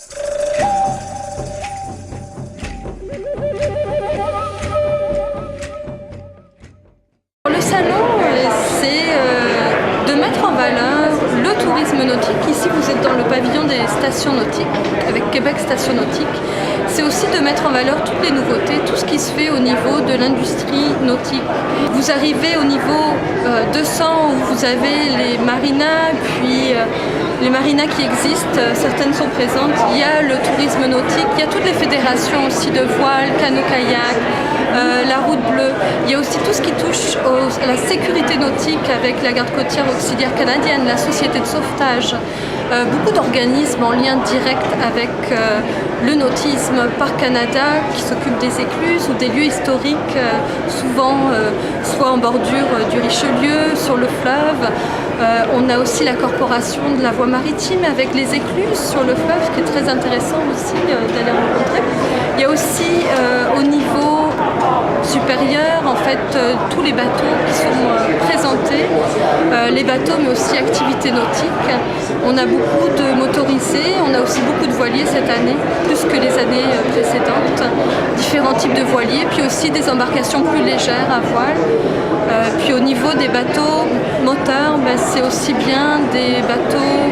Le salon, c'est de mettre en valeur le tourisme nautique. Ici, vous êtes dans le pavillon des stations nautiques, avec Québec Station Nautique. C'est aussi de mettre en valeur toutes les nouveautés, tout ce qui se fait au niveau de l'industrie nautique. Vous arrivez au niveau 200 où vous avez les marinas, puis les marinas qui existent, certaines sont présentes. Il y a le tourisme nautique, il y a toutes les fédérations aussi de voile, canot-kayak, la route bleue. Il y a aussi tout ce qui touche à la sécurité nautique avec la garde côtière auxiliaire canadienne, la société de sauvetage. Beaucoup d'organismes en lien direct avec le nautisme, Parc Canada qui s'occupe des écluses ou des lieux historiques, souvent soit en bordure du Richelieu, sur le fleuve. On a aussi la corporation de la voie maritime avec les écluses sur le fleuve, ce qui est très intéressant aussi d'aller rencontrer. Il y a aussi au niveau supérieur, en fait, tous les bateaux qui sont présentés, les bateaux mais aussi activités nautiques. On a beaucoup de motorisés, on a aussi beaucoup de voiliers cette année, plus que les années précédentes. Différents types de voiliers, puis aussi des embarcations plus légères à voile. Puis au niveau des bateaux moteurs, c'est aussi bien des bateaux,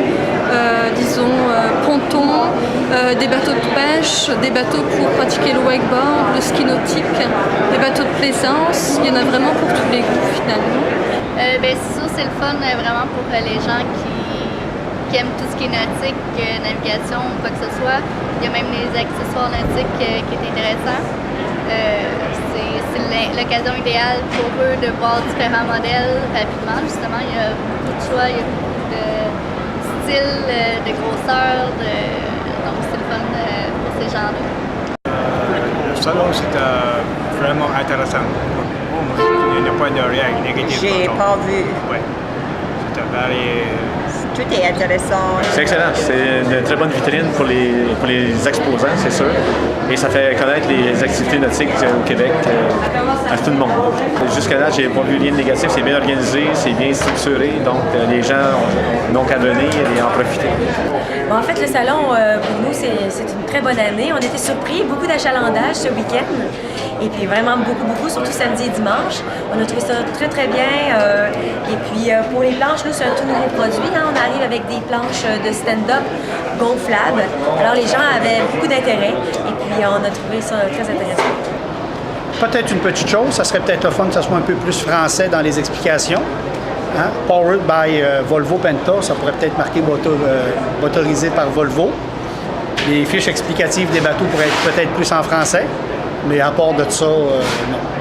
disons, pontons, des bateaux de pêche, des bateaux pour pratiquer le wakeboard, le ski nautique, des bateaux de plaisance. Il y en a vraiment pour tous les goûts finalement. C'est sûr, c'est le fun vraiment pour les gens qui aiment tout ce qui est nautique, navigation ou quoi que ce soit. Il y a même les accessoires nautiques qui est intéressant. C'est l'occasion idéale pour eux de voir différents modèles rapidement. Justement, il y a beaucoup de choix, il y a beaucoup de styles, de grosseur, donc c'est le fun pour ces gens-là. Le salon, c'était vraiment intéressant. Il n'y a pas de rien négatif. J'ai pas vu. Oui. C'était very... Tout est intéressant. C'est excellent. C'est une très bonne vitrine pour les exposants, c'est sûr. Et ça fait connaître les activités nautiques au Québec à tout le monde. Jusqu'à là, j'ai pas vu rien de négatif. C'est bien organisé, c'est bien structuré. Donc, les gens n'ont qu'à venir et en profiter. Bon, en fait, le salon, pour nous, c'est une très bonne année. On était surpris, beaucoup d'achalandage ce week-end. Et puis vraiment beaucoup, surtout samedi et dimanche. On a trouvé ça très, très bien. Et puis pour les planches, nous, c'est un tout nouveau produit. On arrive avec des planches de stand-up gonflables. Alors les gens avaient beaucoup d'intérêt. Et puis on a trouvé ça très intéressant. Peut-être une petite chose, ça serait peut-être le fun que ça soit un peu plus français dans les explications. Hein? Powered by Volvo Penta, ça pourrait peut-être marquer motorisé par Volvo. Les fiches explicatives des bateaux pourraient être peut-être plus en français. Mais à part de ça, non.